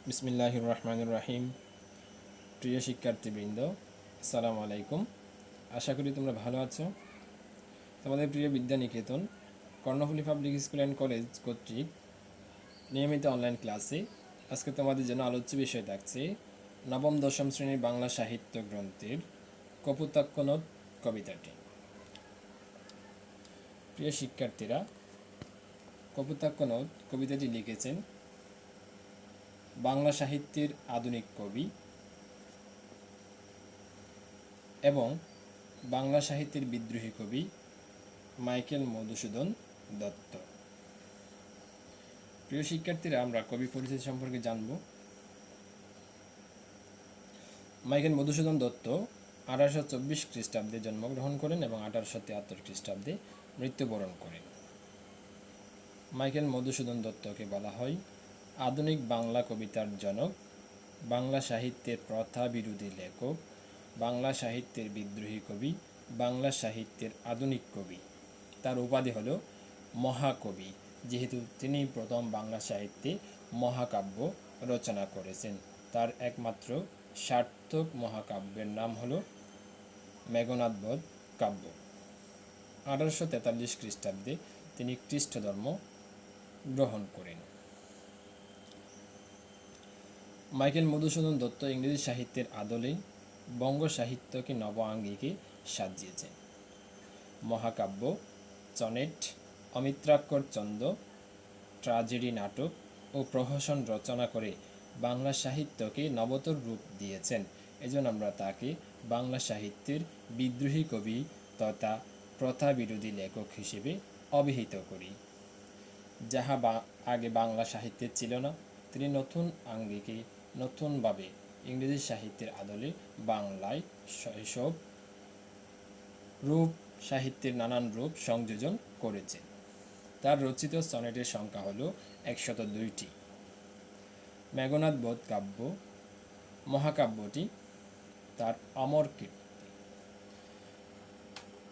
বিসমিল্লাহির রহমানির রহিম। প্রিয় শিক্ষার্থীবৃন্দ, আসসালামু আলাইকুম। আশা করি তোমরা ভালো আছো। তোমাদের প্রিয় Vidyaniketan Karnaphuli public school and college কর্তৃক নিয়মিত অনলাইন ক্লাসে আজকে তোমাদের জন্য আলোচ্য বিষয় থাকছে নবম দশম শ্রেণীর বাংলা সাহিত্য গ্রন্থের কপোতাক্ষ কবিতাটি। প্রিয় শিক্ষার্থীরা, কপোতাক্ষ কবিতাটি লিখেছেন বাংলা সাহিত্যের আধুনিক কবি এবং বাংলা সাহিত্যের বিদ্রোহী কবি মাইকেল মধুসূদন দত্ত। প্রিয় শিক্ষার্থীরা, আমরা কবি পরিচয় সম্পর্কে জানব। মাইকেল মধুসূদন দত্ত 1824 খ্রিস্টাব্দে জন্মগ্রহণ করেন এবং 1873 খ্রিস্টাব্দে মৃত্যুবরণ করেন। মাইকেল মধুসূদন দত্তকে বলা হয় আধুনিক বাংলা কবিতার জনক, বাংলা সাহিত্যের প্রথা বিরোধী লেখক, বাংলা সাহিত্যের বিদ্রোহী কবি, বাংলা সাহিত্যের আধুনিক কবি। তার উপাধি হলো মহাকবি, যেহেতু তিনি প্রথম বাংলা সাহিত্যে মহাকাব্য রচনা করেছেন। তার একমাত্র সার্থক মহাকাব্যের নাম হলো মেঘনাদ বধ কাব্য। 1843 খ্রিস্টাব্দে তিনি খ্রিস্ট ধর্ম গ্রহণ করেন। মাইকেল মধুসূদন দত্ত ইংরেজি সাহিত্যের আদলে বঙ্গ সাহিত্যকে নব আঙ্গিকে সাজিয়েছেন। মহাকাব্য, সনেট, অমিত্রাক্ষর ছন্দ, ট্র্যাজেডি নাটক ও প্রহসন রচনা করে বাংলা সাহিত্যকে নবতর রূপ দিয়েছেন। এজন্য আমরা তাকে বাংলা সাহিত্যের বিদ্রোহী কবি তথা প্রথা বিরোধী লেখক হিসেবে অভিহিত করি। যাহা আগে বাংলা সাহিত্যে ছিল না, তিনি নতুন আঙ্গিকে নতুনভাবে ইংরেজি সাহিত্যের আদলে বাংলায় শৈশব রূপ সাহিত্যের নানান রূপ সংযোজন করেছেন। তার রচিত সনেটের সংখ্যা হল 102টি। মেঘনাদ বধ কাব্য মহাকাব্যটি তার অমর কীর্তি।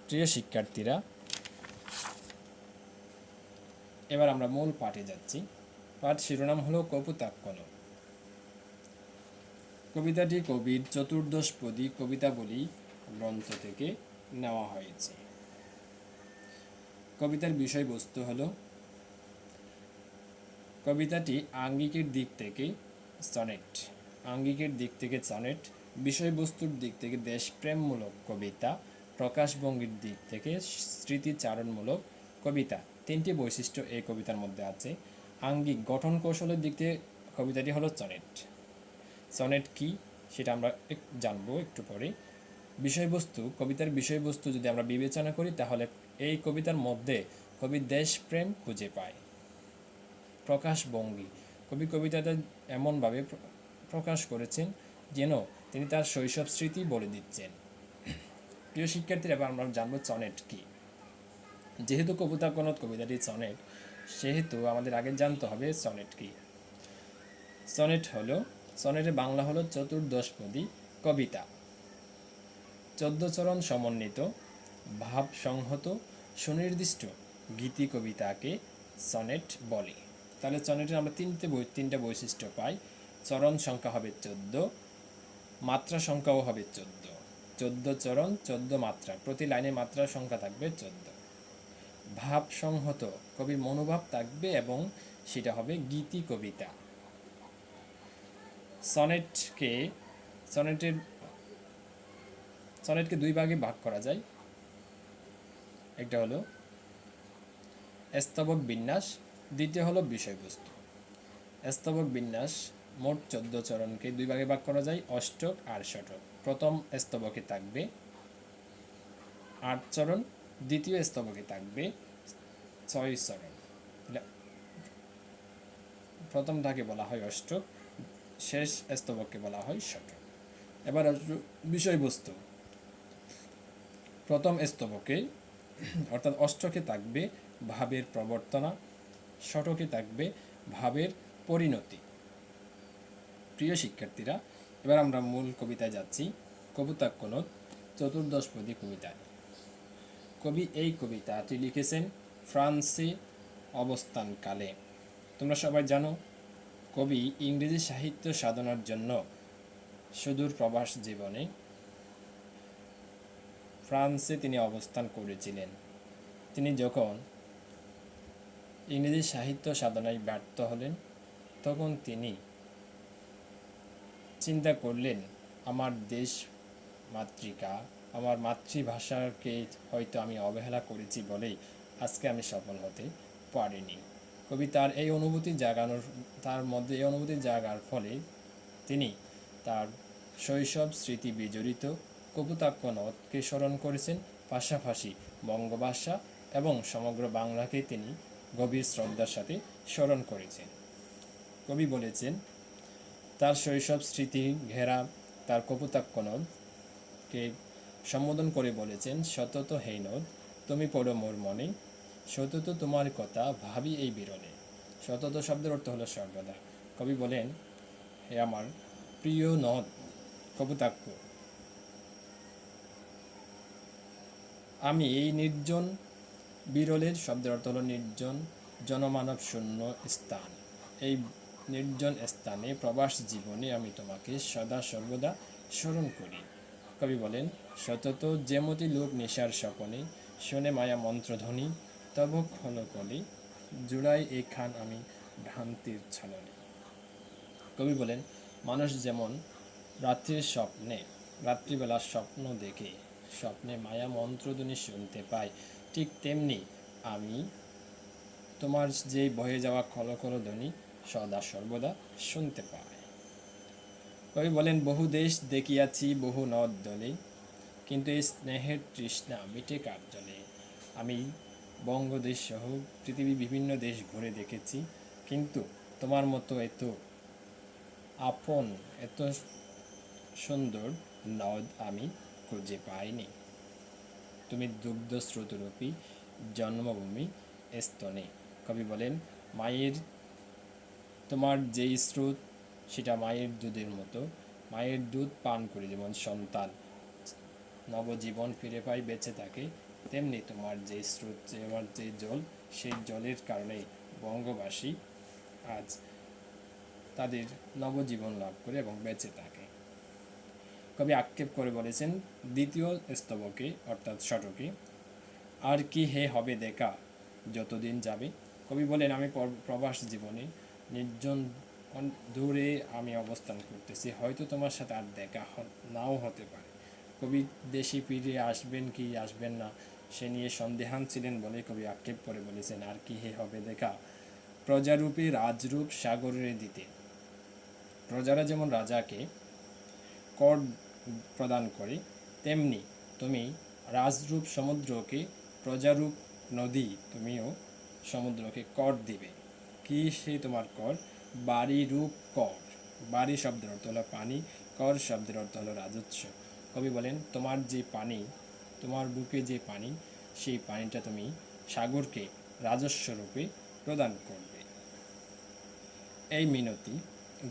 প্রিয় শিক্ষার্থীরা, এবার আমরা মূল পাঠে যাচ্ছি। পাঠ শিরোনাম হলো কপোতাক্ষ। কবিতাটি কবির চতুর্দশপদী কবিতাবলী গ্রন্থ থেকে নেওয়া হয়েছে। কবিতার বিষয়বস্তু হলো, কবিতাটি আঙ্গিকের দিক থেকে সনেট, আঙ্গিকের দিক থেকে সনেট, বিষয়বস্তুর দিক থেকে দেশপ্রেমমূলক কবিতা, প্রকাশভঙ্গির দিক থেকে স্মৃতিচারণমূলক কবিতা। তিনটি বৈশিষ্ট্য এই কবিতার মধ্যে আছে। আঙ্গিক গঠন কৌশলের দিক থেকে কবিতাটি হলো সনেট। সনেট কি সেটা আমরা জানবো একটু পরে। বিষয়বস্তু, কবিতার বিষয়বস্তু যদি আমরা বিবেচনা করি তাহলে এই কবিতার মধ্যে কবি দেশপ্রেম খুঁজে পায়। প্রকাশভঙ্গি, কবি কবিতাটা এমনভাবে প্রকাশ করেছেন যেন তিনি তার শৈশব স্মৃতি বলে দিচ্ছেন। প্রিয় শিক্ষার্থীরা, এবার আমরা জানবো সনেট কি। যেহেতু কপোতাক্ষ কবিতাটি সনেট, সেহেতু আমাদের আগে জানতে হবে সনেট কি। সনেট হলো, সনেটের বাংলা হলো চতুর্দশপদী কবিতা। 14 চরণ সমন্বিত, ভাব সংহত, সুনির্দিষ্ট গীতি কবিতাকে সনেট বলে। তাহলে সনেটের আমরা তিনটা বৈশিষ্ট্য পাই। চরণ সংখ্যা হবে 14, মাত্রা সংখ্যাও হবে 14। 14 চরণ, 14 মাত্রা, প্রতি লাইনে মাত্রার সংখ্যা থাকবে 14। ভাব সংহত, কবির মনোভাব থাকবে এবং সেটা হবে গীতি কবিতা। সনেটকে দুই ভাগে ভাগ করা যায়। একটা হলো স্তবক বিন্যাস, দ্বিতীয় হলো বিষয়বস্তু। স্তবক বিন্যাস মোট 14 চরণকে দুই ভাগে ভাগ করা যায়, অষ্টক আর শতক। প্রথম স্তবকে থাকবে 8 চরণ, দ্বিতীয় স্তবকে থাকবে 6 চরণ। প্রথমটাকে বলা হয় অষ্টক, শেষ স্তবককে বলা হয় শতক। এবার বিষয়বস্তু। প্রথম স্তবকে অর্থাৎ অষ্টকে থাকবে ভাবের প্রবর্তনা, শতকে থাকবে ভাবের পরিণতি। প্রিয় শিক্ষার্থীরা, এবার আমরা মূল কবিতায় যাচ্ছি। কপোতাক্ষ চতুর্দশপদী কবিতায় কবি এই কবিতাটি লিখেছেন ফ্রান্সে অবস্থানকালে। তোমরা সবাই জানো কবি ইংরেজি সাহিত্য সাধনার জন্য সুদূর প্রবাস জীবনে ফ্রান্সে তিনি অবস্থান করেছিলেন। তিনি যখন ইংরেজি সাহিত্য সাধনায় ব্যর্থ হলেন, তখন তিনি চিন্তা করলেন, আমার দেশ মাতৃকা, আমার মাতৃভাষাকে হয়তো আমি অবহেলা করেছি বলেই আজকে আমি সফল হতে পারিনি। কবি তার মধ্যে এই অনুভূতি জাগার ফলে তিনি তার শৈশব স্মৃতি বিজড়িত কপোতাক্ষ নদকে স্মরণ করেছেন, পাশাপাশি বঙ্গভাষা এবং সমগ্র বাংলাকে তিনি গভীর শ্রদ্ধার সাথে স্মরণ করেছেন। কবি বলেছেন, তার শৈশব স্মৃতি ঘেরা তার কপোতাক্ষ নদকে সম্বোধন করে বলেছেন, সতত হে নদ তুমি পড়ো মোর মনে, সতত তোমার কথা ভাবি এই বিরলে। সতত শব্দের অর্থ হলো সর্বদা। কবি বলেন, হে আমার প্রিয় নদ কপোতাক্ষ, আমি এই নির্জন বিরলের শব্দের অর্থ হলো নির্জন, জনমানব শূন্য স্থান, এই নির্জন স্থানে প্রবাস জীবনে আমি তোমাকে সদা সর্বদা স্মরণ করি। কবি বলেন, সতত যেমতি লোক নেশার স্বপনে, শোনে মায়া মন্ত্রধ্বনি, তব ক্ষণকলি জুড়াই এখান আমি ভ্রান্তির ছলনে। কবি বলেন, মানুষ যেমন রাত্রিবেলা স্বপ্ন দেখে স্বপ্নে মায়া মন্ত্রধ্বনি শুনতে পায়, ঠিক তেমনি আমি তোমার যে বয়ে যাওয়া খলখল ধ্বনি সদা সর্বদা শুনতে পাই। কবি বলেন, বহু দেশ দেখিয়াছি বহু নদ দলে, কিন্তু এই স্নেহের তৃষ্ণা মিটে কার জলে। আমি বঙ্গদেশ সহ পৃথিবীর বিভিন্ন দেশ ঘুরে দেখেছি, কিন্তু তোমার মতো এত আপন, এত সুন্দর নদ আমি খুঁজে পাইনি। তুমি দুগ্ধ স্রোতরূপী জন্মভূমি স্তনে। কবি বলেন, তোমার যেই স্রোত সেটা মায়ের দুধের মতো, মায়ের দুধ পান করে যেমন সন্তান নবজীবন ফিরে পায়, বেঁচে থাকে, তেমনি তোমার যে স্রোত, আমার যে জল, সেই জলের কারণে বঙ্গবাসী আজ তাদের নবজীবন লাভ করে এবং বেঁচে থাকে। কবি আক্ষেপ করে বলেছেন দ্বিতীয় স্তবকে অর্থাৎ শতকে, আর কি হে হবে দেখা যতদিন যাবে। কবি বলেন, আমি প্রবাস জীবনে নির্জন দূরে আমি অবস্থান করতেছি, হয়তো তোমার সাথে আর দেখা নাও হতে পারে। কবি দেশে ফিরে আসবেন কি আসবেন না সে নিয়ে সন্দেহান ছিলেন বলে কবি আক্ষেপ করে বলেছেন, আর কি হে হবে দেখা প্রজারূপে রাজরূপ সাগরে দিতে। প্রজারা যেমন রাজাকে কর প্রদান করে, তেমনি তুমি রাজরূপ সমুদ্রকে, প্রজারূপ নদী তুমিও সমুদ্রকে কর দিবে। কি সেই তোমার কর? বাড়ি রূপ কর। বাড়ি শব্দের অর্থ হলো পানি, কর শব্দের অর্থ হলো রাজস্ব। কবি বলেন, তোমার যে পানি, তোমার বুকে যে পানি, সেই পানিটা তুমি সাগরকে রাজস্ব রূপে প্রদান করবে। এই মিনতি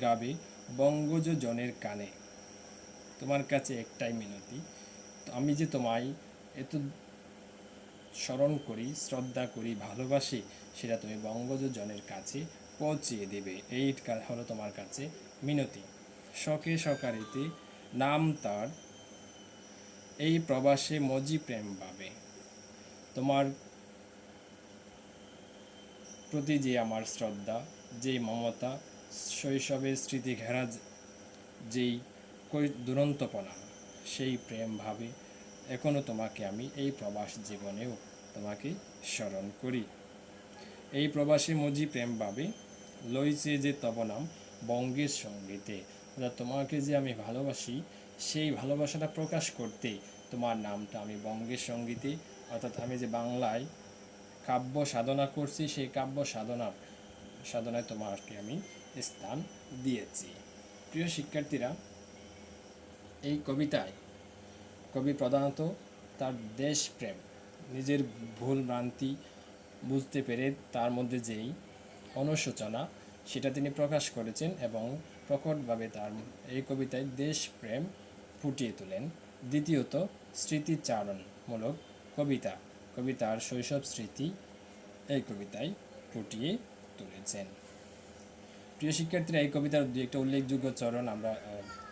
গাবে বঙ্গজ জনের কানে। তোমার কাছে একটাই মিনতি, আমি যে তোমায় এত স্মরণ করি, শ্রদ্ধা করি, ভালোবাসি, সেটা তুমি বঙ্গজ জনের কাছে পৌঁছিয়ে দেবে। এই হলো তোমার কাছে মিনতি। শখে সকারিতে নাম তার, এই প্রবাসে মজি প্রেম পাবে। তোমার প্রতি যে আমার শ্রদ্ধা, যেই মমতা, শৈশবের স্মৃতি ঘেরা যেই দুরন্তপনা, সেই প্রেম ভাবে এখনও তোমাকে আমি এই প্রবাস জীবনেও তোমাকে স্মরণ করি। এই প্রবাসী মজি প্রেম ভাবে লইছে যে তব নাম বঙ্গের সঙ্গীতে। তোমাকে যে আমি ভালোবাসি, সেই ভালোবাসাটা প্রকাশ করতে তোমার নামটা আমি বঙ্গের সঙ্গীতে, অর্থাৎ আমি যে বাংলায় কাব্য সাধনা করছি, সেই কাব্য সাধনায় তোমাকে আমি স্থান দিয়েছি। প্রিয় শিক্ষার্থীরা, এই কবিতায় কবি প্রধানত তার দেশপ্রেম, নিজের ভুল ভ্রান্তি বুঝতে পেরে তার মধ্যে যেই অনুশোচনা সেটা তিনি প্রকাশ করেছেন এবং প্রকটভাবে তার এই কবিতায় দেশপ্রেম ফুটিয়ে তোলেন। দ্বিতীয়ত, স্মৃতিচারণমূলক কবিতার শৈশব স্মৃতি এই কবিতায় ফুটিয়ে তুলেছেন। প্রিয় শিক্ষার্থীরা, এই কবিতার দু একটা উল্লেখযোগ্য চরণ আমরা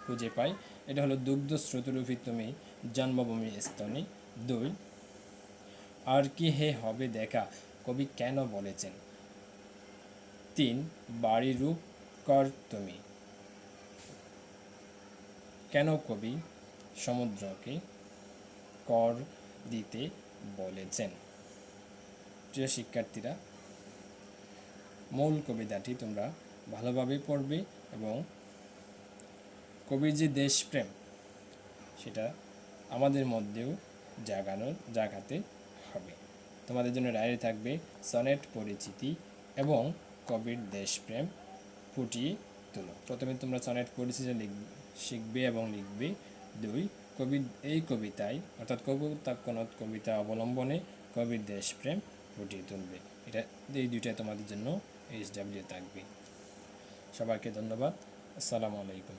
খুঁজে পাই। এটা হলো দুগ্ধ স্রোতরূপী তুমি জন্মভূমি স্তনি। 2, আর কি হে হবে দেখা, কবি কেন বলেছেন। 3, বাড়ি রূপ কর তুমি, কেন কবি সমুদ্রকে কর দিতে বলেছেন। প্রিয় শিক্ষার্থীরা, মূল কবিতাটি তোমরা ভালোভাবে পড়বে এবং কবির যে দেশপ্রেম সেটা আমাদের মধ্যেও জাগাতে হবে। তোমাদের জন্য ডায়েরি থাকবে সনেট পরিচিতি এবং কবির দেশপ্রেম ফুটিয়ে তোলো। প্রথমে তোমরা সনেট পরিচিতি শিখবে এবং লিখবে। 2, এই কবিতায় অর্থাৎ কপোতাক্ষনদ কবিতা অবলম্বনে কবির দেশপ্রেম ফুটিয়ে তুলবে। এই দুইটাই তোমাদের জন্য HW থাকবে। সবাইকে ধন্যবাদ। আসসালামু আলাইকুম।